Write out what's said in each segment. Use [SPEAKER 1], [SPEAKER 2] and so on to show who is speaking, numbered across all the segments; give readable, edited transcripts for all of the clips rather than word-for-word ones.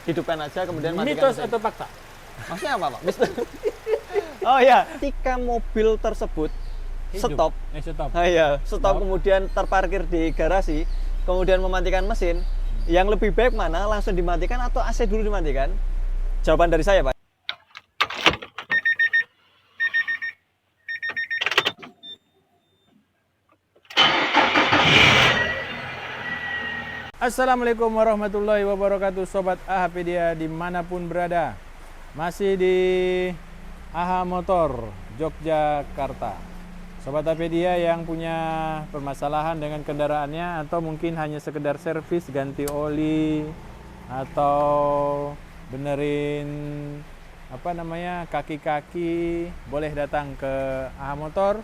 [SPEAKER 1] hidupkan aja kemudian matikan
[SPEAKER 2] Mitos
[SPEAKER 1] mesin.
[SPEAKER 2] atau fakta?
[SPEAKER 1] Maksudnya apa, Pak? Oh ya, ketika mobil tersebut stop,
[SPEAKER 2] Stop.
[SPEAKER 1] iya, stop
[SPEAKER 2] Stop.
[SPEAKER 1] kemudian terparkir di garasi, kemudian mematikan mesin, yang lebih baik mana? Langsung dimatikan atau AC dulu dimatikan? Jawaban dari saya, Pak.
[SPEAKER 2] Assalamualaikum warahmatullahi wabarakatuh, Sobat AHpedia dimanapun berada. Masih di AHA Motor Yogyakarta. Sobat AHpedia yang punya permasalahan dengan kendaraannya atau mungkin hanya sekedar servis, ganti oli atau benerin kaki-kaki, boleh datang ke AHA Motor,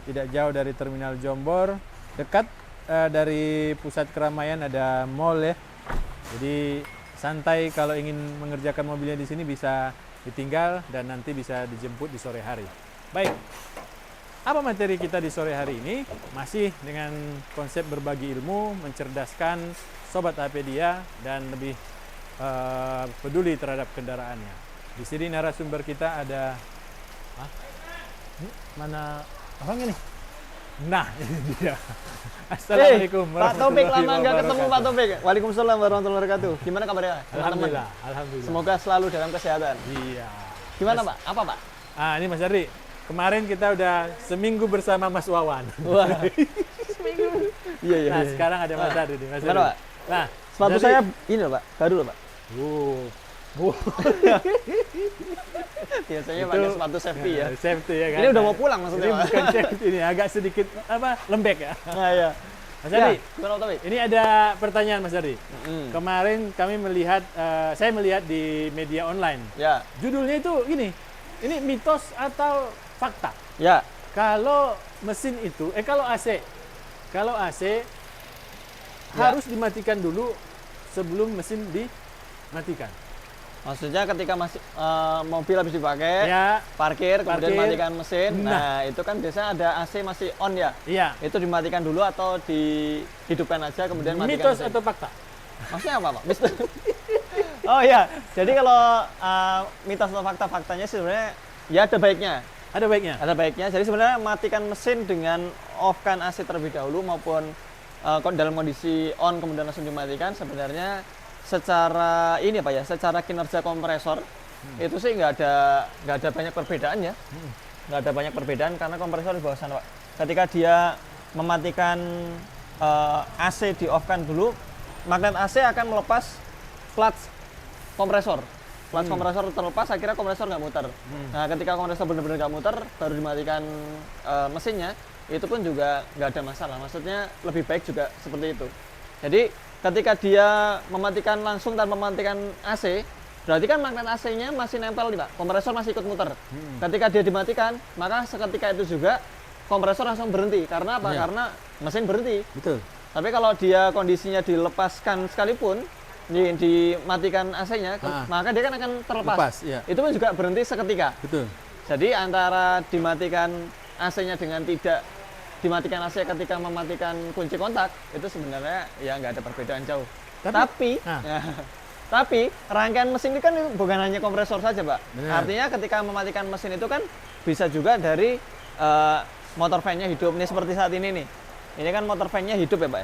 [SPEAKER 2] tidak jauh dari Terminal Jombor, dekat dari pusat keramaian ada mall ya. Jadi santai kalau ingin mengerjakan mobilnya di sini bisa ditinggal dan nanti bisa dijemput di sore hari. Baik. Apa materi kita di sore hari ini? Masih dengan konsep berbagi ilmu, mencerdaskan sobat AHpedia dan lebih peduli terhadap kendaraannya. Di sini narasumber kita ada mana orangnya nih? Nah, ini dia. Assalamualaikum
[SPEAKER 1] Pak Taufik, lama nggak ketemu
[SPEAKER 2] wabarakatuh.
[SPEAKER 1] Pak Taufik. Waalaikumsalam warahmatullahi wabarakatuh. Gimana kabarnya, teman-teman?
[SPEAKER 2] Alhamdulillah, alhamdulillah.
[SPEAKER 1] Semoga selalu dalam kesehatan.
[SPEAKER 2] Iya.
[SPEAKER 1] Gimana, Pak? Apa, Pak?
[SPEAKER 2] Ini Mas Ardi. Kemarin kita udah seminggu bersama Mas Wawan.
[SPEAKER 1] Wah. Iya, iya.
[SPEAKER 2] Nah,
[SPEAKER 1] iya.
[SPEAKER 2] sekarang ada Mas Ardi nih, Mas
[SPEAKER 1] Gimana,
[SPEAKER 2] Ardi.
[SPEAKER 1] Pak?
[SPEAKER 2] Nah,
[SPEAKER 1] Sepatu
[SPEAKER 2] jadi-
[SPEAKER 1] saya ini loh, Pak. Baru loh, Pak. Biasanya
[SPEAKER 2] Itu-
[SPEAKER 1] pakai sepatu safety ya.
[SPEAKER 2] Safety ya kan.
[SPEAKER 1] Ini udah mau pulang maksudnya,
[SPEAKER 2] Ini
[SPEAKER 1] Pak.
[SPEAKER 2] bukan safety ini, agak sedikit lembek ya.
[SPEAKER 1] Nah, iya.
[SPEAKER 2] Mas Ardi,
[SPEAKER 1] Gimana, Pak Taufik?
[SPEAKER 2] ini ada pertanyaan Mas Ardi.
[SPEAKER 1] Mm.
[SPEAKER 2] Kemarin kami melihat, saya melihat di media online.
[SPEAKER 1] Ya,
[SPEAKER 2] Judulnya itu gini, ini mitos atau fakta?
[SPEAKER 1] ya.
[SPEAKER 2] Kalau mesin itu, kalau AC
[SPEAKER 1] Ya.
[SPEAKER 2] harus dimatikan dulu sebelum mesin dimatikan.
[SPEAKER 1] Maksudnya ketika masih mobil habis dipakai,
[SPEAKER 2] Ya,
[SPEAKER 1] parkir, kemudian
[SPEAKER 2] Parkir.
[SPEAKER 1] matikan mesin.
[SPEAKER 2] Nah.
[SPEAKER 1] Nah, itu kan biasanya ada AC masih on ya.
[SPEAKER 2] iya.
[SPEAKER 1] Itu dimatikan dulu atau dihidupkan aja kemudian matikan
[SPEAKER 2] Mitos
[SPEAKER 1] mesin.
[SPEAKER 2] atau fakta?
[SPEAKER 1] Maksudnya apa, Pak? Oh iya, jadi kalau mitos atau fakta-faktanya sih sebenarnya ya ada baiknya.
[SPEAKER 2] Ada baiknya.
[SPEAKER 1] Ada baiknya. Jadi sebenarnya matikan mesin dengan off-kan AC terlebih dahulu maupun dalam kondisi on kemudian langsung dimatikan sebenarnya secara ini apa ya? Secara kinerja kompresor itu sih nggak ada banyak perbedaan ya. Nggak ada banyak perbedaan karena kompresor di bawah sana, Pak. Ketika dia mematikan AC di off-kan dulu, magnet AC akan melepas clutch kompresor. Clutch kompresor terlepas, akhirnya kompresor nggak muter. Nah, ketika kompresor benar-benar nggak muter, baru dimatikan mesinnya, itu pun juga nggak ada masalah. Maksudnya lebih baik juga seperti itu. Jadi ketika dia mematikan langsung tanpa mematikan AC, berarti kan magnet AC-nya masih nempel nih, Pak. Kompresor masih ikut muter. Ketika dia dimatikan, maka seketika itu juga kompresor langsung berhenti. Karena apa?
[SPEAKER 2] Iya.
[SPEAKER 1] Karena mesin berhenti.
[SPEAKER 2] Betul.
[SPEAKER 1] Tapi kalau dia kondisinya dilepaskan sekalipun, dimatikan AC-nya, maka dia kan akan terlepas.
[SPEAKER 2] Lepas, iya.
[SPEAKER 1] Itu pun juga berhenti seketika.
[SPEAKER 2] Betul.
[SPEAKER 1] Jadi antara dimatikan AC-nya dengan tidak dimatikan AC ketika mematikan kunci kontak, itu sebenarnya ya nggak ada perbedaan jauh. Tapi, tapi rangkaian mesin ini kan bukan hanya kompresor saja, Pak.
[SPEAKER 2] Benar.
[SPEAKER 1] Artinya ketika mematikan mesin itu kan bisa juga dari motor fan-nya hidup. Nih seperti saat ini nih. Ini kan motor fan-nya hidup ya, Pak.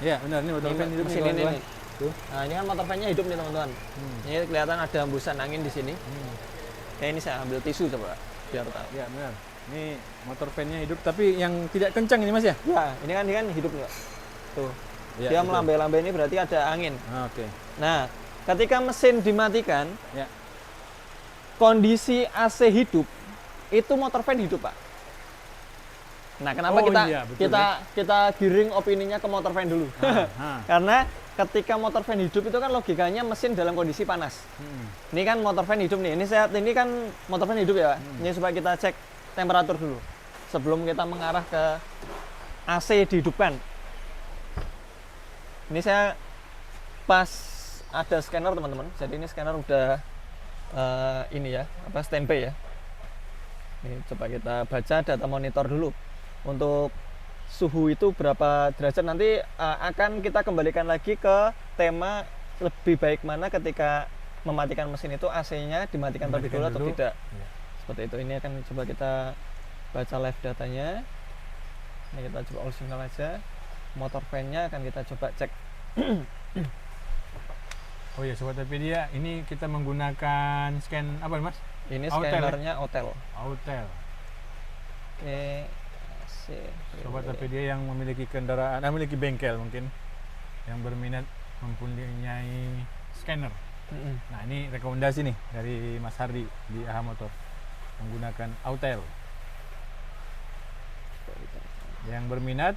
[SPEAKER 2] Iya, benar nih motor
[SPEAKER 1] Ini
[SPEAKER 2] fan hidup
[SPEAKER 1] mesin
[SPEAKER 2] nih,
[SPEAKER 1] ini
[SPEAKER 2] kawan-kawan.
[SPEAKER 1] nih.
[SPEAKER 2] Tuh.
[SPEAKER 1] Nah, ini kan motor fan-nya hidup nih, teman-teman. Ini kelihatan ada hembusan angin di sini. Kayak ini saya ambil tisu coba biar tahu.
[SPEAKER 2] Ya, benar. Ini motor fan-nya hidup tapi yang tidak kencang ini Mas ya?
[SPEAKER 1] Ya, ini kan hidup nih, Pak. Tuh.
[SPEAKER 2] Ya,
[SPEAKER 1] Dia
[SPEAKER 2] betul.
[SPEAKER 1] melambai-lambai ini berarti ada angin.
[SPEAKER 2] Oke.
[SPEAKER 1] Nah, ketika mesin dimatikan,
[SPEAKER 2] Ya.
[SPEAKER 1] kondisi AC hidup, itu motor fan hidup, Pak. Nah, kenapa
[SPEAKER 2] Oh,
[SPEAKER 1] kita
[SPEAKER 2] iya, betul,
[SPEAKER 1] kita giring opininya ke motor fan dulu? Karena ketika motor fan hidup itu kan logikanya mesin dalam kondisi panas. Ini kan motor fan hidup nih. Ini kan motor fan hidup ya, Pak. Ini supaya kita cek temperatur dulu sebelum kita mengarah ke AC dihidupkan. Ini saya pas ada scanner, teman-teman. Jadi ini scanner udah ini ya, standby ya. Ini coba kita baca data monitor dulu. Untuk suhu itu berapa derajat, nanti akan kita kembalikan lagi ke tema lebih baik mana ketika mematikan mesin itu AC-nya dimatikan terlebih dulu atau tidak.
[SPEAKER 2] Iya.
[SPEAKER 1] Seperti itu. Ini akan coba kita baca live datanya. Ini kita coba all signal aja. Motor fan-nya akan kita coba cek.
[SPEAKER 2] Oh iya Sobat Topedia, ini kita menggunakan scan apa Mas?
[SPEAKER 1] Ini
[SPEAKER 2] Autel, ya?
[SPEAKER 1] scannernya Autel.
[SPEAKER 2] Autel.
[SPEAKER 1] Oke. AC.
[SPEAKER 2] Sobat Topedia yang memiliki kendaraan, memiliki bengkel mungkin yang berminat mempunyai scanner. Nah ini rekomendasi nih dari Mas Hardi di AHA Motor menggunakan Autel. Yang berminat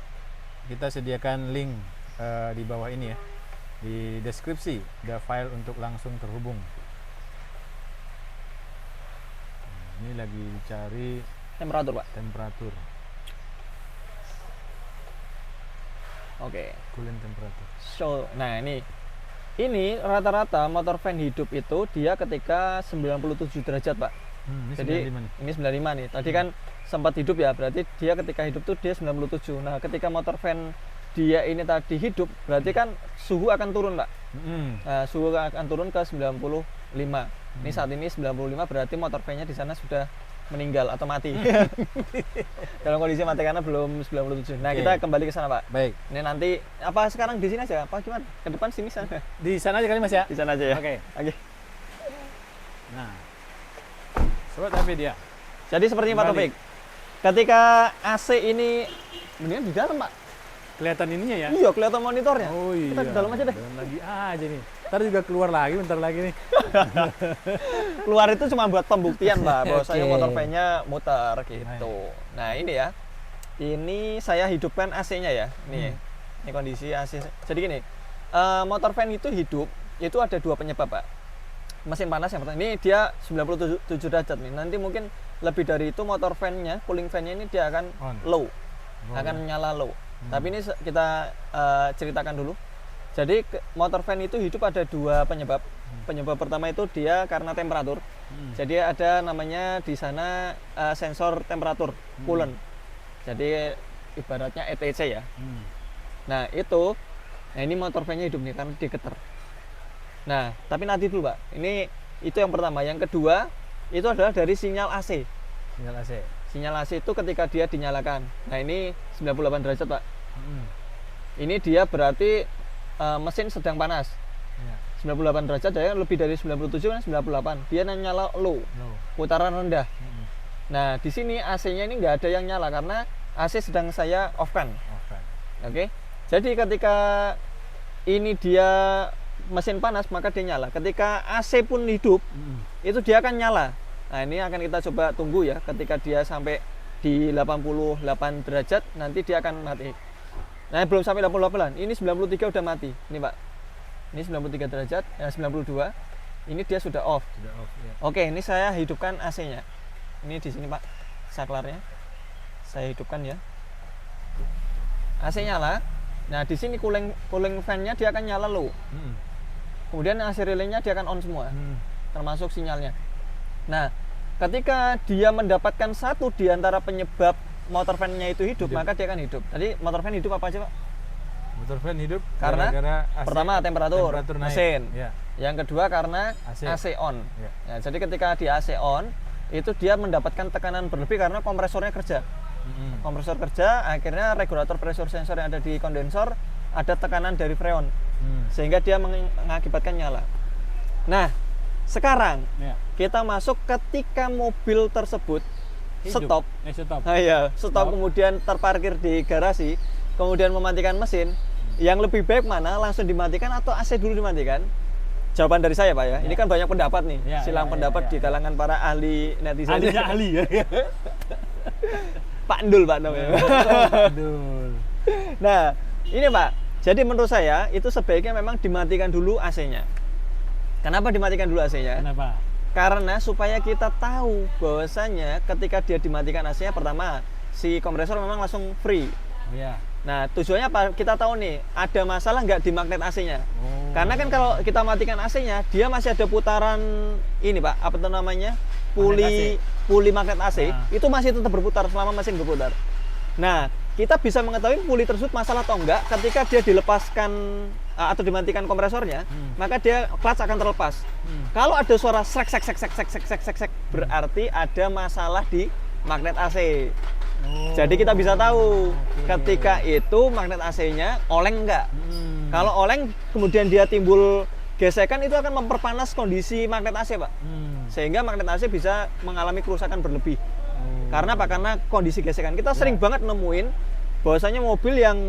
[SPEAKER 2] kita sediakan link di bawah ini ya, di deskripsi ada file untuk langsung terhubung. Nah, ini lagi dicari
[SPEAKER 1] Temperatur, Pak.
[SPEAKER 2] temperatur,
[SPEAKER 1] Oke.
[SPEAKER 2] coolant temperatur.
[SPEAKER 1] So, nah ini rata-rata motor fan hidup itu dia ketika 97 derajat, Pak.
[SPEAKER 2] Ini
[SPEAKER 1] Jadi
[SPEAKER 2] 95 nih.
[SPEAKER 1] ini 95 nih. Tadi kan sempat hidup ya, berarti dia ketika hidup tuh dia 97. Nah, ketika motor fan dia ini tadi hidup, berarti kan suhu akan turun, Pak. Nah, suhu akan turun ke 95. Ini saat ini 95, berarti motor fan-nya di sana sudah meninggal atau mati. Dalam kondisi mati karena belum 97. Nah,
[SPEAKER 2] Oke.
[SPEAKER 1] kita kembali ke sana, Pak.
[SPEAKER 2] Baik,
[SPEAKER 1] Ini nanti apa sekarang di sini aja? Apa gimana? Ke depan sini sana.
[SPEAKER 2] di sana aja kali Mas ya.
[SPEAKER 1] Di sana aja ya.
[SPEAKER 2] Oke.
[SPEAKER 1] Oke.
[SPEAKER 2] Nah, Sobat Topedia.
[SPEAKER 1] Jadi seperti ini Pak
[SPEAKER 2] Kembali.
[SPEAKER 1] Taufik. Ketika AC ini mendingan di dalam, Pak.
[SPEAKER 2] Kelihatan ininya ya.
[SPEAKER 1] Iya, kelihatan monitornya.
[SPEAKER 2] Oh iya.
[SPEAKER 1] Kita di dalam aja deh.
[SPEAKER 2] Dalam lagi aja nih. Ntar juga keluar lagi bentar lagi nih.
[SPEAKER 1] Keluar itu cuma buat pembuktian, Pak, bahwa saya
[SPEAKER 2] Oke.
[SPEAKER 1] motor fan-nya muter gitu. Nah, ini ya. Ini saya hidupkan AC-nya ya. Nih. Ini kondisi AC. Jadi gini, motor fan itu hidup, itu ada dua penyebab, Pak. Mesin panas yang pertama. Ini dia 97 derajat nih. Nanti mungkin lebih dari itu motor fan-nya, cooling fan-nya ini dia akan
[SPEAKER 2] On.
[SPEAKER 1] low.
[SPEAKER 2] Oh,
[SPEAKER 1] Akan nyala low. Tapi ini kita ceritakan dulu. Jadi motor fan itu hidup ada dua penyebab. Penyebab pertama itu dia karena temperatur. Jadi ada namanya di sana sensor temperatur coolant. Jadi ibaratnya ETC ya. Nah itu, nah ini motor fan-nya hidup nih karena digetar. Nah tapi nanti dulu Pak. Ini itu yang pertama. Yang kedua itu adalah dari sinyal AC.
[SPEAKER 2] Sinyal AC.
[SPEAKER 1] Sinyal AC itu ketika dia dinyalakan. Nah ini 98 derajat Pak. Ini dia berarti mesin sedang panas.
[SPEAKER 2] Ya.
[SPEAKER 1] 98 derajat, ya lebih dari 97 kan 98. Dia nyala low,
[SPEAKER 2] Low.
[SPEAKER 1] putaran rendah. Nah di sini AC-nya ini nggak ada yang nyala karena AC sedang saya off-kan.
[SPEAKER 2] Oke.
[SPEAKER 1] Oke. Jadi ketika ini dia mesin panas maka dia nyala. Ketika AC pun hidup, itu dia akan nyala. Nah ini akan kita coba tunggu ya. Ketika dia sampai di 88 derajat, nanti dia akan mati. Nah belum sampai 88, ini 93 udah mati. Ini Pak, ini 93 derajat, ya 92. Ini dia sudah off.
[SPEAKER 2] Sudah off ya.
[SPEAKER 1] Oke, ini saya hidupkan AC-nya. Ini di sini Pak, saklarnya. Saya hidupkan ya. AC nyala. Nah di sini cooling fan-nya dia akan nyala low. Kemudian AC relay-nya dia akan on semua, termasuk sinyalnya. Nah, ketika dia mendapatkan satu di antara penyebab motor fan-nya itu hidup, maka dia akan hidup. Tadi motor fan hidup apa aja Pak?
[SPEAKER 2] Motor fan hidup
[SPEAKER 1] Karena
[SPEAKER 2] gara-gara AC,
[SPEAKER 1] pertama temperatur
[SPEAKER 2] naik.
[SPEAKER 1] mesin.
[SPEAKER 2] Ya.
[SPEAKER 1] Yang kedua karena
[SPEAKER 2] AC.
[SPEAKER 1] AC on.
[SPEAKER 2] Ya.
[SPEAKER 1] Ya, jadi ketika di AC on, itu dia mendapatkan tekanan berlebih karena kompresornya kerja. Kompresor kerja, akhirnya regulator pressure sensor yang ada di kondensor ada tekanan dari freon, sehingga dia mengakibatkan nyala. Nah, sekarang
[SPEAKER 2] Ya.
[SPEAKER 1] kita masuk ketika mobil tersebut
[SPEAKER 2] Hidup.
[SPEAKER 1] stop.
[SPEAKER 2] Stop.
[SPEAKER 1] Nah, iya, stop
[SPEAKER 2] Stop.
[SPEAKER 1] kemudian terparkir di garasi, kemudian mematikan mesin. Yang lebih baik mana? Langsung dimatikan atau AC dulu dimatikan? Jawaban dari saya Pak ya. Ini kan banyak pendapat nih,
[SPEAKER 2] Ya,
[SPEAKER 1] silang
[SPEAKER 2] ya,
[SPEAKER 1] pendapat
[SPEAKER 2] ya,
[SPEAKER 1] di
[SPEAKER 2] ya.
[SPEAKER 1] kalangan para ahli netizen.
[SPEAKER 2] ahli ya.
[SPEAKER 1] Pak Ndul Pak namanya.
[SPEAKER 2] Aduh.
[SPEAKER 1] Nah, ini Pak. Jadi menurut saya itu sebaiknya memang dimatikan dulu AC-nya. Kenapa dimatikan dulu AC-nya?
[SPEAKER 2] Kenapa?
[SPEAKER 1] Karena supaya kita tahu bahwasanya ketika dia dimatikan AC-nya, pertama si kompresor memang langsung free.
[SPEAKER 2] Oh ya.
[SPEAKER 1] Nah tujuannya apa? Kita tahu nih ada masalah nggak di magnet AC-nya.
[SPEAKER 2] Oh.
[SPEAKER 1] Karena kan kalau kita matikan AC-nya, dia masih ada putaran ini Pak, apa itu namanya? Puli magnet AC.
[SPEAKER 2] Nah.
[SPEAKER 1] Itu masih tetap berputar selama mesin berputar. Nah kita bisa mengetahui puli tersebut masalah atau enggak ketika dia dilepaskan atau dimatikan kompresornya, maka dia clutch akan terlepas. Kalau ada suara srek sek sek sek sek sek sek sek sek, berarti ada masalah di magnet AC. Jadi kita bisa tahu ketika itu magnet AC-nya oleng enggak. Kalau oleng kemudian dia timbul gesekan, itu akan memperpanas kondisi magnet AC, Pak. Sehingga magnet AC bisa mengalami kerusakan berlebih. Karena apa? Karena kondisi gesekan. Kita sering banget nemuin bahwasanya mobil yang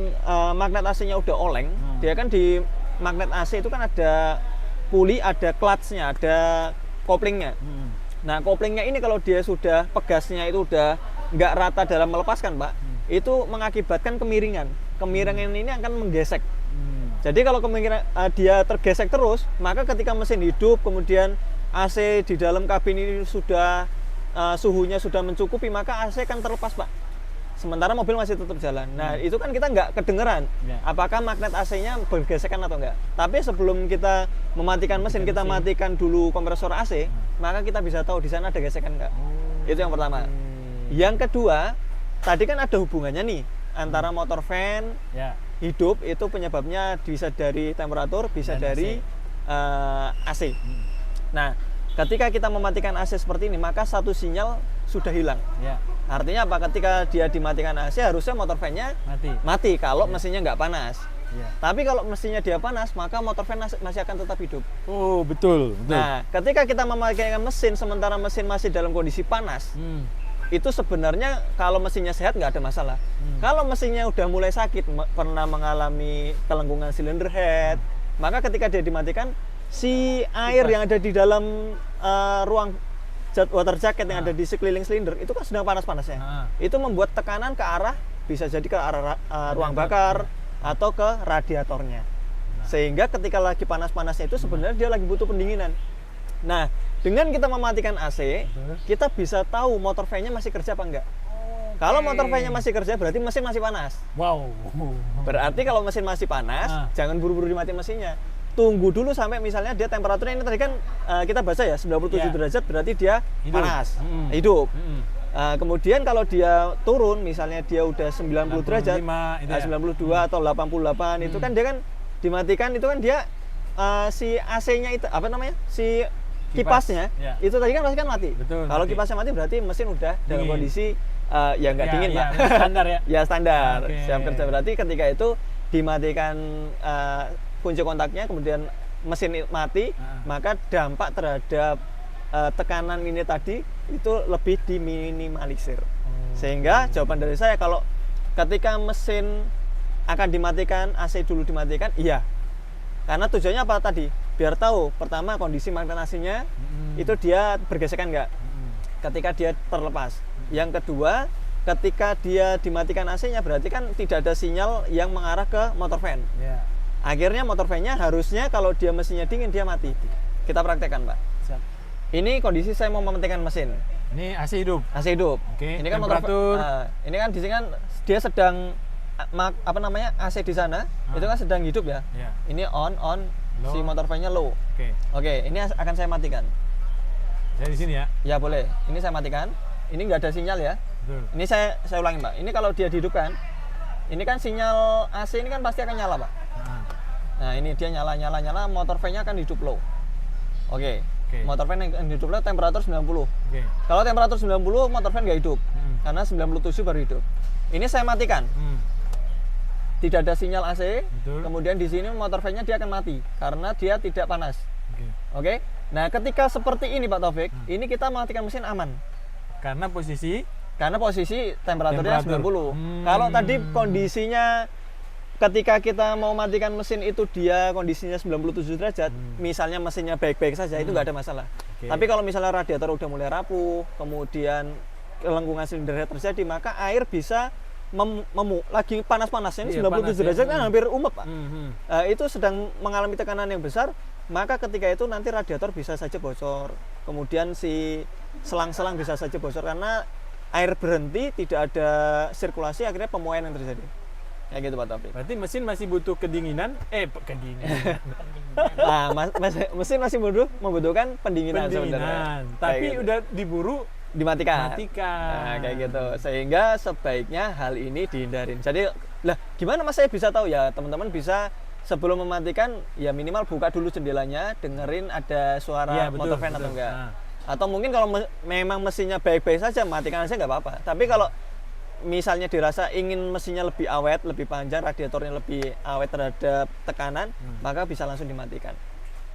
[SPEAKER 1] magnet AC-nya udah oleng, dia kan di magnet AC itu kan ada puli, ada clutch-nya, ada koplingnya. Nah, koplingnya ini kalau dia sudah pegasnya itu udah nggak rata dalam melepaskan, Pak, itu mengakibatkan kemiringan. Kemiringan ini akan menggesek. Jadi kalau kemiringan dia tergesek terus, maka ketika mesin hidup, kemudian AC di dalam kabin ini sudah suhunya sudah mencukupi, maka AC akan terlepas, Pak. Sementara mobil masih tetap jalan. Nah, itu kan kita nggak kedengeran apakah magnet AC-nya bergesekan atau enggak. Tapi sebelum kita mematikan mesin, kita matikan dulu kompresor AC, maka kita bisa tahu di sana ada gesekan enggak. Itu yang pertama. Yang kedua, tadi kan ada hubungannya nih antara motor fan hidup, itu penyebabnya bisa dari temperatur, bisa dan dari AC. Nah, ketika kita mematikan AC seperti ini, maka satu sinyal sudah hilang. Artinya apa? Ketika dia dimatikan AC, harusnya motor fan-nya mati kalau mesinnya nggak panas. Tapi kalau mesinnya dia panas, maka motor fan masih akan tetap hidup.
[SPEAKER 2] Oh, betul.
[SPEAKER 1] Nah, ketika kita mematikan mesin, sementara mesin masih dalam kondisi panas, itu sebenarnya kalau mesinnya sehat nggak ada masalah. Kalau mesinnya udah mulai sakit, pernah mengalami kelengkungan silinder head, maka ketika dia dimatikan, si air yang ada di dalam ruang water jacket yang ada di sekeliling silinder itu kan sedang panas-panasnya. Itu membuat tekanan ke arah, bisa jadi ke arah ruang bakar atau ke radiatornya. Sehingga ketika lagi panas-panasnya itu sebenarnya dia lagi butuh pendinginan. Nah, dengan kita mematikan AC, kita bisa tahu motor fan-nya masih kerja apa enggak. Kalau motor fan-nya masih kerja, berarti mesin masih panas. Berarti kalau mesin masih panas, jangan buru-buru dimatiin mesinnya. Tunggu dulu sampai misalnya dia temperaturnya, ini tadi kan kita baca ya 97 derajat, berarti dia panas, hidup. Kemudian kalau dia turun, misalnya dia udah 90 derajat, 92 atau 88, itu kan dia kan dimatikan, itu kan dia si AC-nya itu apa namanya, si kipasnya itu tadi kan pasti kan mati. Kalau kipasnya mati berarti mesin udah dalam kondisi ya nggak dingin, Pak.
[SPEAKER 2] Standar ya.
[SPEAKER 1] Ya standar, siap kerja. Berarti ketika itu dimatikan kunci kontaknya, kemudian mesin mati, maka dampak terhadap tekanan ini tadi itu lebih diminimalisir. Sehingga jawaban dari saya, kalau ketika mesin akan dimatikan, AC dulu dimatikan, iya. Karena tujuannya apa tadi? Biar tahu, pertama kondisi magnet AC-nya itu dia bergesekan nggak ketika dia terlepas. Yang kedua, ketika dia dimatikan AC-nya, berarti kan tidak ada sinyal yang mengarah ke motor fan. Akhirnya motor fan-nya harusnya kalau dia mesinnya dingin, dia mati. Kita praktekkan, Pak.
[SPEAKER 2] Siap.
[SPEAKER 1] Ini kondisi saya mau mematikan mesin.
[SPEAKER 2] Ini AC hidup.
[SPEAKER 1] AC hidup. Ini kan
[SPEAKER 2] temperatur.
[SPEAKER 1] Ini kan di sini kan dia sedang apa namanya, AC di sana itu kan sedang hidup ya. Ini on low. Si motor fan-nya low. Oke, ini akan saya matikan.
[SPEAKER 2] Saya di sini ya.
[SPEAKER 1] Ya boleh. Ini saya matikan. Ini nggak ada sinyal ya.
[SPEAKER 2] Betul.
[SPEAKER 1] Ini saya ulangi, Pak. Ini kalau dia dihidupkan, ini kan sinyal AC ini kan pasti akan nyala, Pak. Nah, ini dia nyala, motor fan-nya akan hidup low. Oke. Motor fan yang hidup low temperatur 90. Kalau temperatur 90, motor fan nggak hidup. Karena 97 baru hidup. Ini saya matikan. Tidak ada sinyal AC. Kemudian di sini motor fan-nya dia akan mati karena dia tidak panas. Oke. Nah, ketika seperti ini, Pak Taufik, ini kita matikan mesin aman.
[SPEAKER 2] Karena posisi
[SPEAKER 1] temperaturnya 90. Kalau tadi kondisinya ketika kita mau matikan mesin itu dia kondisinya 97 derajat, misalnya mesinnya baik-baik saja, itu nggak ada masalah. Tapi kalau misalnya radiator udah mulai rapuh, kemudian kelengkungan silinder head terjadi, maka air bisa lagi panas-panasnya, ini 97 derajat kan hampir umep, Pak. Itu sedang mengalami tekanan yang besar, maka ketika itu nanti radiator bisa saja bocor, kemudian si selang-selang bisa saja bocor karena air berhenti, tidak ada sirkulasi, akhirnya pemuaian yang terjadi. Kayak gitu, Pak Taufik.
[SPEAKER 2] Berarti mesin masih butuh kedinginan.
[SPEAKER 1] Nah, mesin masih membutuhkan pendinginan sebenarnya.
[SPEAKER 2] Tapi
[SPEAKER 1] gitu.
[SPEAKER 2] Udah diburu
[SPEAKER 1] dimatikan.
[SPEAKER 2] Nah,
[SPEAKER 1] kayak gitu. Sehingga sebaiknya hal ini dihindarin. Jadi, lah gimana Mas saya bisa tahu ya? Teman-teman bisa sebelum mematikan ya minimal buka dulu jendelanya, dengerin ada suara
[SPEAKER 2] Iya, betul,
[SPEAKER 1] motor fan
[SPEAKER 2] betul.
[SPEAKER 1] atau enggak.
[SPEAKER 2] Nah.
[SPEAKER 1] Atau mungkin kalau memang mesinnya baik-baik saja, matikan aja nggak apa-apa. Tapi kalau misalnya dirasa ingin mesinnya lebih awet, lebih panjang, radiatornya lebih awet terhadap tekanan, maka bisa langsung dimatikan.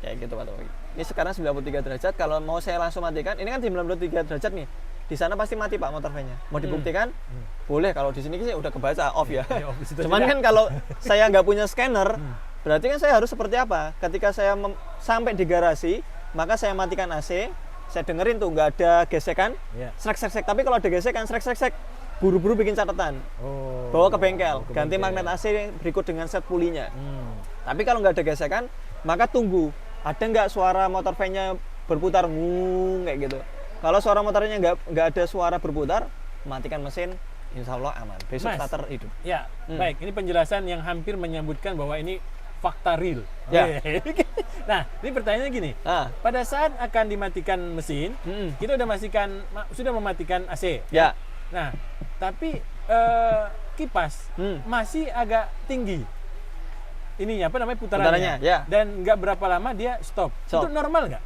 [SPEAKER 1] Kayak gitu Pak Taufik. Ini sekarang 93 derajat, kalau mau saya langsung matikan, ini kan di 93 derajat nih. Di sana pasti mati Pak motor fan-nya. Mau dibuktikan? Boleh, kalau di sini sih udah kebaca off ya.
[SPEAKER 2] Ya, di situ
[SPEAKER 1] Cuman
[SPEAKER 2] tidak.
[SPEAKER 1] kan kalau saya nggak punya scanner, berarti kan saya harus seperti apa? Ketika saya sampai di garasi, maka saya matikan AC, saya dengerin tuh nggak ada gesekan,
[SPEAKER 2] Iya.
[SPEAKER 1] srek. Tapi kalau ada gesekan, srek, buru-buru bikin catatan.
[SPEAKER 2] Oh.
[SPEAKER 1] Bawa ke bengkel,
[SPEAKER 2] Ke
[SPEAKER 1] ganti
[SPEAKER 2] bengkel.
[SPEAKER 1] magnet AC berikut dengan set pulinya.
[SPEAKER 2] Hmm.
[SPEAKER 1] Tapi kalau nggak ada gesekan, maka tunggu. Ada nggak suara motor fan-nya berputar, kayak gitu. Kalau suara motornya nggak ada suara berputar, matikan mesin, insya Allah aman. Besok
[SPEAKER 2] Mas.
[SPEAKER 1] starter hidup.
[SPEAKER 2] Ya, baik. Ini penjelasan yang hampir menyebutkan bahwa ini fakta real.
[SPEAKER 1] Ya.
[SPEAKER 2] Oke. Nah, ini pertanyaannya gini.
[SPEAKER 1] Ah,
[SPEAKER 2] Pada saat akan dimatikan mesin, kita sudah mematikan AC.
[SPEAKER 1] ya.
[SPEAKER 2] Nah, tapi kipas masih agak tinggi. Ininya apa namanya putarannya?
[SPEAKER 1] Putarannya, ya.
[SPEAKER 2] Dan nggak berapa lama dia stop.
[SPEAKER 1] Stop.
[SPEAKER 2] Itu normal nggak?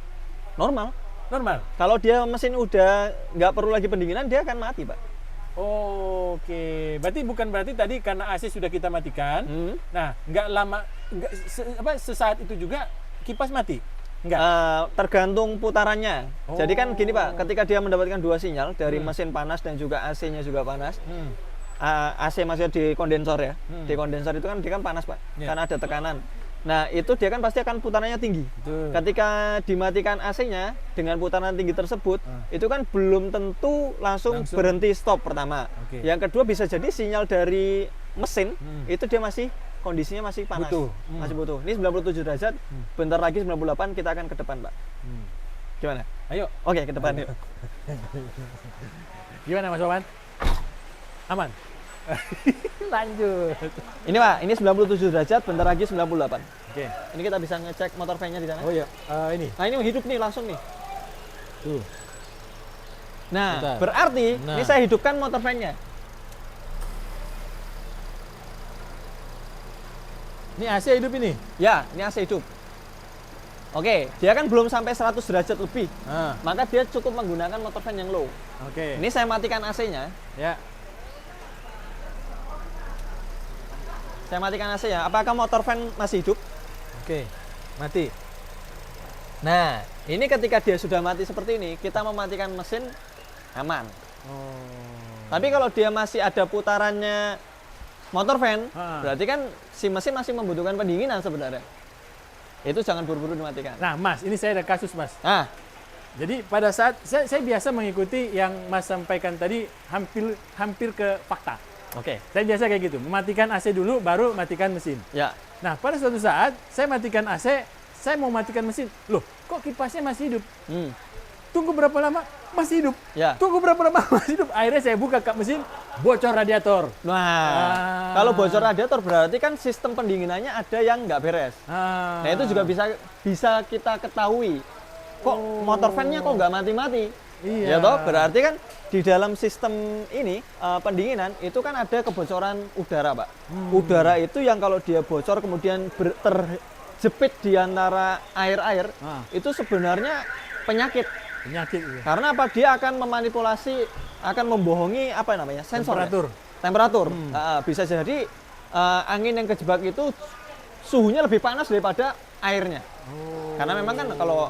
[SPEAKER 1] Normal.
[SPEAKER 2] Normal.
[SPEAKER 1] Kalau dia mesin udah nggak perlu lagi pendinginan, dia akan mati, Pak.
[SPEAKER 2] Oke, berarti tadi karena AC sudah kita matikan. Nah, nggak lama, sesaat itu juga kipas mati, nggak?
[SPEAKER 1] Tergantung putarannya.
[SPEAKER 2] Oh.
[SPEAKER 1] Jadi kan gini Pak, ketika dia mendapatkan dua sinyal dari mesin panas dan juga AC-nya juga panas, AC masih di kondensor ya. Di kondensor itu kan dia kan panas Pak,
[SPEAKER 2] Ya.
[SPEAKER 1] karena ada tekanan. Nah itu dia kan pasti akan putarannya tinggi.
[SPEAKER 2] Betul.
[SPEAKER 1] Ketika dimatikan AC-nya dengan putaran tinggi tersebut, itu kan belum tentu langsung berhenti stop pertama.
[SPEAKER 2] Oke.
[SPEAKER 1] Yang kedua bisa jadi sinyal dari mesin itu dia masih kondisinya masih panas,
[SPEAKER 2] Butuh.
[SPEAKER 1] masih butuh. Ini 97 derajat, bentar lagi 98 kita akan ke depan Pak. Gimana?
[SPEAKER 2] Ayo,
[SPEAKER 1] Oke ke depan yuk.
[SPEAKER 2] gimana Mas Wawan? Aman? Lanjut.
[SPEAKER 1] Ini Pak, ini 97 derajat, bentar lagi 98.
[SPEAKER 2] Oke.
[SPEAKER 1] Ini kita bisa ngecek motor fan-nya di sana.
[SPEAKER 2] Oh iya, ini.
[SPEAKER 1] Nah ini hidup nih langsung nih.
[SPEAKER 2] Tuh.
[SPEAKER 1] Nah,
[SPEAKER 2] Bentar.
[SPEAKER 1] berarti
[SPEAKER 2] Nah.
[SPEAKER 1] ini saya hidupkan motor fan-nya.
[SPEAKER 2] Ini AC hidup ini.
[SPEAKER 1] Ya, ini AC hidup. Oke, dia kan belum sampai 100 derajat lebih.
[SPEAKER 2] Ah,
[SPEAKER 1] Maka dia cukup menggunakan motor fan yang low.
[SPEAKER 2] oke.
[SPEAKER 1] Ini saya matikan AC-nya.
[SPEAKER 2] Ya.
[SPEAKER 1] Saya matikan AC-nya. Apakah motor fan masih hidup?
[SPEAKER 2] Oke. Mati.
[SPEAKER 1] Nah, ini ketika dia sudah mati seperti ini, kita mematikan mesin aman.
[SPEAKER 2] Oh.
[SPEAKER 1] Tapi kalau dia masih ada putarannya motor fan, berarti kan si mesin masih membutuhkan pendinginan sebenarnya. Itu jangan buru-buru dimatikan.
[SPEAKER 2] Nah, Mas, ini saya ada kasus, Mas.
[SPEAKER 1] Nah,
[SPEAKER 2] Jadi pada saat saya biasa mengikuti yang Mas sampaikan tadi hampir ke fakta.
[SPEAKER 1] oke.
[SPEAKER 2] Saya biasa kayak gitu, mematikan AC dulu baru matikan mesin.
[SPEAKER 1] Ya.
[SPEAKER 2] Nah, pada suatu saat saya matikan AC, saya mau matikan mesin. Loh, kok kipasnya masih hidup? Tunggu berapa lama? Masih hidup.
[SPEAKER 1] Ya.
[SPEAKER 2] Tunggu berapa lama? Masih hidup. Akhirnya saya buka kap mesin, bocor radiator.
[SPEAKER 1] Nah, kalau bocor radiator berarti kan sistem pendinginannya ada yang nggak beres. Nah, itu juga bisa kita ketahui. Kok motor fan-nya kok nggak mati-mati?
[SPEAKER 2] Iya.
[SPEAKER 1] Ya toh, berarti kan di dalam sistem ini pendinginan itu kan ada kebocoran udara, Pak. Udara itu yang kalau dia bocor kemudian terjepit di antara air-air, itu sebenarnya penyakit.
[SPEAKER 2] Penyakit. Iya.
[SPEAKER 1] Karena apa? Dia akan memanipulasi, akan membohongi apa namanya? Sensor.
[SPEAKER 2] Temperatur.
[SPEAKER 1] Ya? Temperatur. Bisa jadi angin yang kejebak itu suhunya lebih panas daripada airnya. Karena memang kan kalau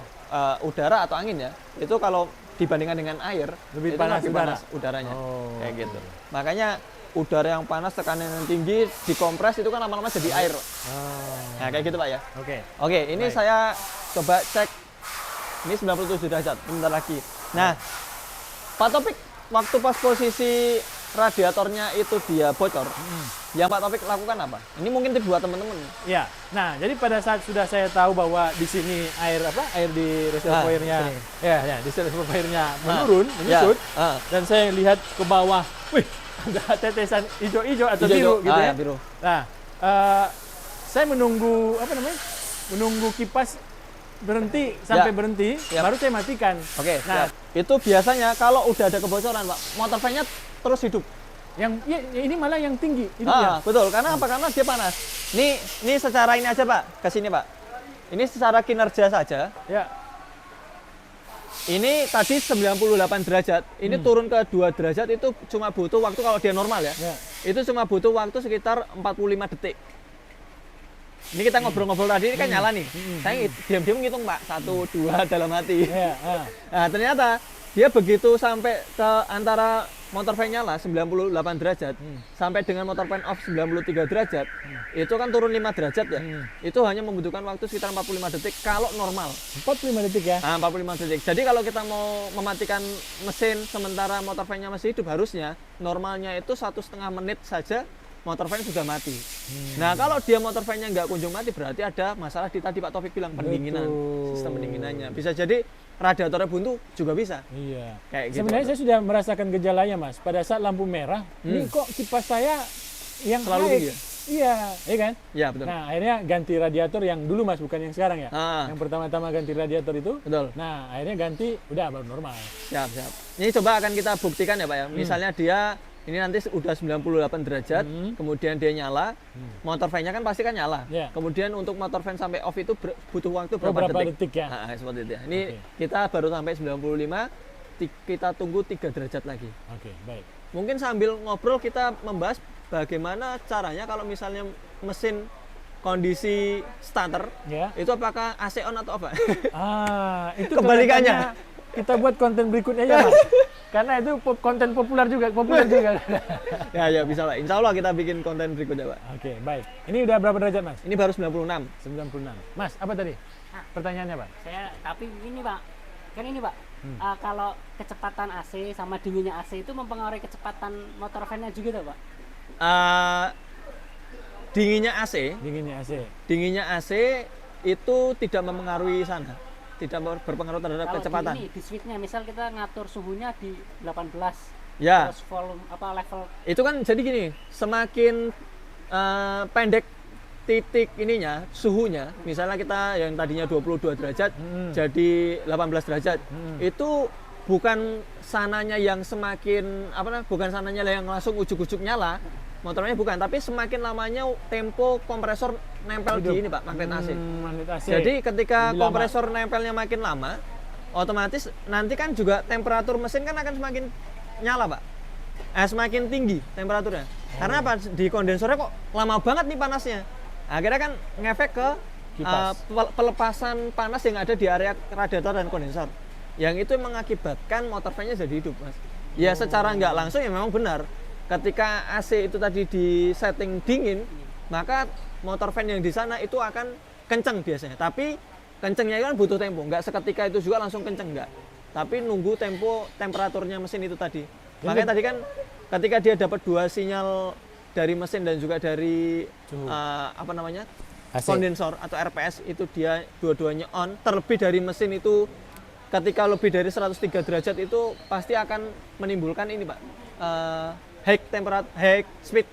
[SPEAKER 1] udara atau angin ya, itu kalau dibandingkan dengan air
[SPEAKER 2] Lebih
[SPEAKER 1] itu
[SPEAKER 2] panas udara.
[SPEAKER 1] udaranya.
[SPEAKER 2] Oh.
[SPEAKER 1] Kayak gitu. Makanya udara yang panas, tekanan yang tinggi, dikompres itu kan lama-lama jadi air. Nah, kayak gitu Pak ya.
[SPEAKER 2] Oke.
[SPEAKER 1] Oke, ini
[SPEAKER 2] Baik.
[SPEAKER 1] saya coba cek. Ini 97 derajat, bentar lagi. Nah, Pak Topik, waktu pas posisi radiatornya itu dia bocor, yang Pak Topik lakukan apa? Ini mungkin tips buat teman-teman.
[SPEAKER 2] Ya. Nah, jadi pada saat sudah saya tahu bahwa di sini air di reservoirnya,
[SPEAKER 1] sini.
[SPEAKER 2] ya, di reservoirnya menurun, menyusut,
[SPEAKER 1] Ya.
[SPEAKER 2] dan saya lihat ke bawah, wih, ada tetesan hijau-hijau atau
[SPEAKER 1] Hijau-hijau.
[SPEAKER 2] biru gitu ya.
[SPEAKER 1] Biru.
[SPEAKER 2] Nah, saya menunggu menunggu kipas berhenti sampai berhenti,
[SPEAKER 1] Siap.
[SPEAKER 2] baru saya matikan.
[SPEAKER 1] Oke,
[SPEAKER 2] Nah,
[SPEAKER 1] siap. Itu biasanya kalau udah ada kebocoran, Pak, motor fan-nya terus hidup.
[SPEAKER 2] Yang ini malah yang tinggi hidupnya.
[SPEAKER 1] Betul. Karena apa? Karena dia panas. Ini secara ini aja Pak, ke sini Pak. Ini secara kinerja saja.
[SPEAKER 2] Ya.
[SPEAKER 1] Ini tadi 98 derajat, ini turun ke 2 derajat itu cuma butuh waktu kalau dia normal ya. Itu cuma butuh waktu sekitar 45 detik. Ini kita ngobrol-ngobrol tadi, ini kan nyala nih. Saya diam-diam ngitung Pak, 1, 2 dalam hati. Nah ternyata dia begitu sampai ke antara motor fan nyala 98 derajat sampai dengan motor fan off 93 derajat, itu kan turun 5 derajat ya. Itu hanya membutuhkan waktu sekitar 45 detik kalau normal.
[SPEAKER 2] 45 detik ya?
[SPEAKER 1] 45 detik. Jadi kalau kita mau mematikan mesin sementara motor fan-nya masih hidup, harusnya normalnya itu 1,5 menit saja motor fan sudah mati. Nah kalau dia motor fan-nya nggak kunjung mati, berarti ada masalah di tadi Pak Taufik bilang, pendinginan. Sistem pendinginannya. Bisa jadi radiatornya buntu juga bisa.
[SPEAKER 2] Iya.
[SPEAKER 1] Kayak gitu.
[SPEAKER 2] Sebenarnya saya sudah merasakan gejalanya Mas. Pada saat lampu merah, ini kok kipas saya yang
[SPEAKER 1] selalu
[SPEAKER 2] naik.
[SPEAKER 1] tinggi ya?
[SPEAKER 2] Iya kan?
[SPEAKER 1] Iya betul.
[SPEAKER 2] Nah akhirnya ganti radiator yang dulu Mas, bukan yang sekarang ya. Yang pertama-tama ganti radiator itu.
[SPEAKER 1] Betul.
[SPEAKER 2] Nah akhirnya ganti, udah baru normal.
[SPEAKER 1] Siap. Ini coba akan kita buktikan ya Pak ya. Misalnya dia ini nanti udah 98 derajat, kemudian dia nyala, motor fan-nya kan pasti kan nyala. Kemudian untuk motor fan sampai off itu butuh waktu berapa
[SPEAKER 2] detik ya?
[SPEAKER 1] Seperti itu ya. Ini kita baru sampai 95, kita tunggu 3 derajat lagi.
[SPEAKER 2] Oke, baik.
[SPEAKER 1] Mungkin sambil ngobrol kita membahas bagaimana caranya kalau misalnya mesin kondisi starter, itu apakah AC on atau apa?
[SPEAKER 2] Itu
[SPEAKER 1] kebalikannya.
[SPEAKER 2] Kita buat konten berikutnya ya Mas. Karena itu konten populer juga.
[SPEAKER 1] Ya bisa Pak. Insya Allah kita bikin konten berikutnya Pak.
[SPEAKER 2] Oke, baik. Ini udah berapa derajat Mas?
[SPEAKER 1] Ini baru 96.
[SPEAKER 2] Mas, apa tadi? Pertanyaannya Pak?
[SPEAKER 3] Tapi ini Pak, kan ini Pak, kalau kecepatan AC sama dinginnya AC itu mempengaruhi kecepatan motor fan-nya juga Pak?
[SPEAKER 1] Dinginnya AC itu tidak mempengaruhi sana. Tidak berpengaruh terhadap
[SPEAKER 3] kalau
[SPEAKER 1] kecepatan.
[SPEAKER 3] Di switch-nya, misal kita ngatur suhunya di 18,
[SPEAKER 1] ya.
[SPEAKER 3] Terus volume level.
[SPEAKER 1] Itu kan jadi gini, semakin pendek titik ininya, suhunya, misalnya kita yang tadinya 22 derajat jadi 18 derajat, itu bukan sananya yang semakin bukan sananya yang langsung ujuk-ujuk nyala. Motornya bukan, tapi semakin lamanya tempo kompresor nempel di ini Pak, magnet AC. Jadi ketika kompresor nempelnya makin lama, otomatis nanti kan juga temperatur mesin kan akan semakin nyala Pak. Semakin tinggi temperaturnya. Karena apa? Di kondensornya kok lama banget nih panasnya. Akhirnya kan ngefek ke pelepasan panas yang ada di area radiator dan kondensor. Yang itu mengakibatkan motor fan-nya jadi hidup Mas. Ya secara nggak langsung ya memang benar. Ketika AC itu tadi di setting dingin, maka motor fan yang di sana itu akan kenceng biasanya. Tapi kencengnya kan butuh tempo, nggak seketika itu juga langsung kenceng, nggak. Tapi nunggu temperaturnya mesin itu tadi. Makanya tadi kan ketika dia dapat 2 sinyal dari mesin dan juga dari kondensor atau RPS, itu dia dua-duanya on. Terlebih dari mesin itu ketika lebih dari 103 derajat itu pasti akan menimbulkan ini Pak. High speed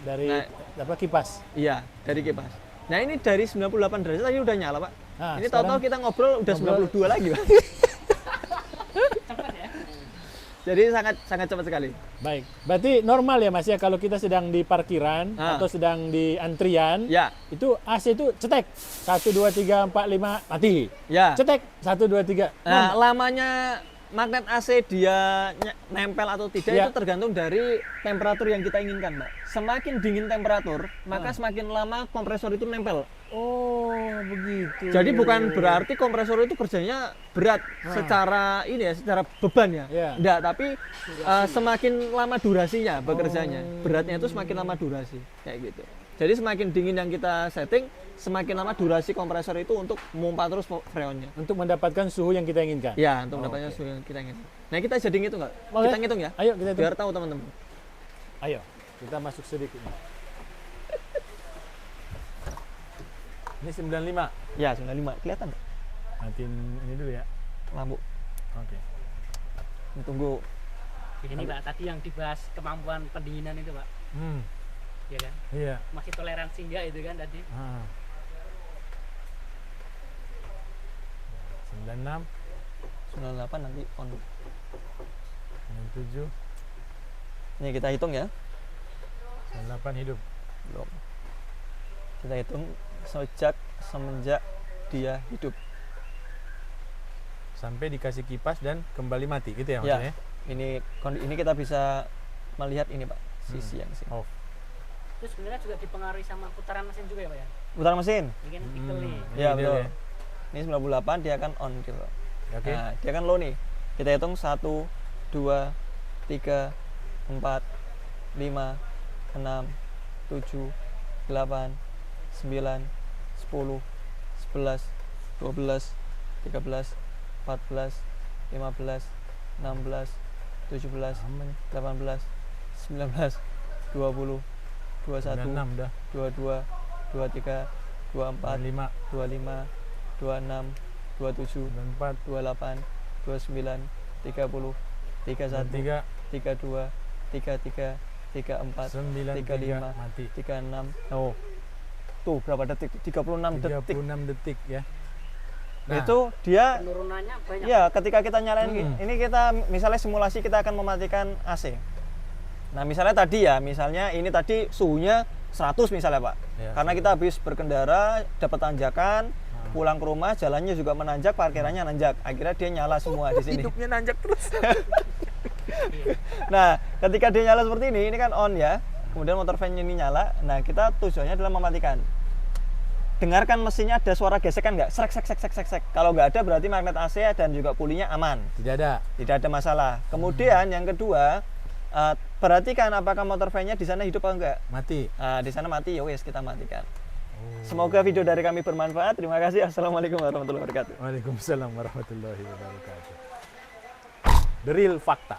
[SPEAKER 2] dari kipas.
[SPEAKER 1] Iya, dari kipas. Nah, ini dari 98 derajat tadi udah nyala, Pak.
[SPEAKER 2] Nah,
[SPEAKER 1] ini tahu-tahu kita ngobrol udah 92 lagi, Pak.
[SPEAKER 3] Cepat ya.
[SPEAKER 1] Jadi sangat cepat sekali.
[SPEAKER 2] Baik. Berarti normal ya Mas ya, kalau kita sedang di parkiran atau sedang di antrian, itu AC itu cetek 1 2 3 4 5 mati.
[SPEAKER 1] Ya.
[SPEAKER 2] Cetek 1 2 3.
[SPEAKER 1] Nah, lamanya magnet AC dia nempel atau tidak itu tergantung dari temperatur yang kita inginkan, Mbak. Semakin dingin temperatur, maka semakin lama kompresor itu nempel.
[SPEAKER 2] Oh, begitu.
[SPEAKER 1] Jadi bukan berarti kompresor itu kerjanya berat secara secara beban ya. Enggak, tapi semakin lama durasinya bekerjanya. Beratnya itu semakin lama durasi, kayak gitu. Jadi semakin dingin yang kita setting, semakin lama durasi kompresor itu untuk memompa terus freonnya.
[SPEAKER 2] Untuk mendapatkan suhu yang kita inginkan?
[SPEAKER 1] Ya, untuk mendapatkan suhu yang kita inginkan. Nah, kita jadi ngitung nggak? Kita ngitung ya?
[SPEAKER 2] Ayo kita hitung.
[SPEAKER 1] Biar tahu teman-teman.
[SPEAKER 2] Ayo, kita masuk sedikit. Ini 95?
[SPEAKER 1] Ya, 95. Kelihatan nggak?
[SPEAKER 2] Matiin ini dulu ya.
[SPEAKER 1] Lampu.
[SPEAKER 2] Oke.
[SPEAKER 1] Ini tunggu.
[SPEAKER 3] Ini Pak, tadi yang dibahas kemampuan pendinginan itu Pak. Iya kan?
[SPEAKER 2] Iya.
[SPEAKER 3] Masih toleransi enggak itu kan tadi?
[SPEAKER 2] 96
[SPEAKER 1] 98 nanti on.
[SPEAKER 2] 97
[SPEAKER 1] Ini kita hitung ya.
[SPEAKER 2] 98 hidup.
[SPEAKER 1] Belum. Kita hitung semenjak dia hidup.
[SPEAKER 2] Sampai dikasih kipas dan kembali mati gitu ya
[SPEAKER 1] Ya.
[SPEAKER 2] maksudnya?
[SPEAKER 1] Ini kita bisa melihat ini Pak, sisi yang sini.
[SPEAKER 2] Off.
[SPEAKER 3] Itu sebenarnya juga dipengaruhi sama putaran mesin juga ya Pak ya?
[SPEAKER 1] Putaran mesin.
[SPEAKER 3] Mungkin itu nih.
[SPEAKER 1] Ya
[SPEAKER 2] Ini
[SPEAKER 1] betul.
[SPEAKER 2] dia.
[SPEAKER 1] Ini 98 dia akan on gitu.
[SPEAKER 2] Oke.
[SPEAKER 1] Nah, dia kan low nih. Kita hitung 1 2 3 4 5 6 7 8 9 10 11 12 13 14 15 16 17
[SPEAKER 2] Sama nih.
[SPEAKER 1] 18 19 20 21
[SPEAKER 2] 96 dah.
[SPEAKER 1] 22 23 24
[SPEAKER 2] 95,
[SPEAKER 1] 25 26 27
[SPEAKER 2] 94,
[SPEAKER 1] 28 29 30 31
[SPEAKER 2] 93,
[SPEAKER 1] 32 33 34
[SPEAKER 2] 93 mati.
[SPEAKER 1] 36. Oh. Tuh berapa detik? 36 detik.
[SPEAKER 2] 36 detik ya.
[SPEAKER 1] Itu dia
[SPEAKER 3] Penurunannya banyak.
[SPEAKER 1] ya ketika kita nyalain
[SPEAKER 2] Hmm.
[SPEAKER 1] ini kita misalnya simulasi kita akan mematikan AC. Nah, misalnya tadi ya, misalnya ini tadi suhunya 100 misalnya, Pak.
[SPEAKER 2] Ya,
[SPEAKER 1] Karena kita habis berkendara, dapat tanjakan, pulang ke rumah, jalannya juga menanjak, parkirannya nanjak. Akhirnya dia nyala semua di sini.
[SPEAKER 2] hidupnya nanjak terus.
[SPEAKER 1] Nah, ketika dia nyala seperti ini kan on ya. Kemudian motor fan-nya ini nyala. Nah, kita tujuannya adalah mematikan. Dengarkan mesinnya ada suara gesekan nggak? Srek, srek, srek, srek, srek, srek. Kalau nggak ada berarti magnet AC dan juga pulinya aman.
[SPEAKER 2] Tidak ada.
[SPEAKER 1] Tidak ada masalah. Kemudian yang kedua, perhatikan apakah motor fan-nya di sana hidup atau enggak.
[SPEAKER 2] Mati.
[SPEAKER 1] Nah, di sana mati, ya wes kita matikan.
[SPEAKER 2] Oh.
[SPEAKER 1] Semoga video dari kami bermanfaat. Terima kasih. Assalamualaikum warahmatullahi wabarakatuh.
[SPEAKER 2] Waalaikumsalam warahmatullahi wabarakatuh. The real fakta.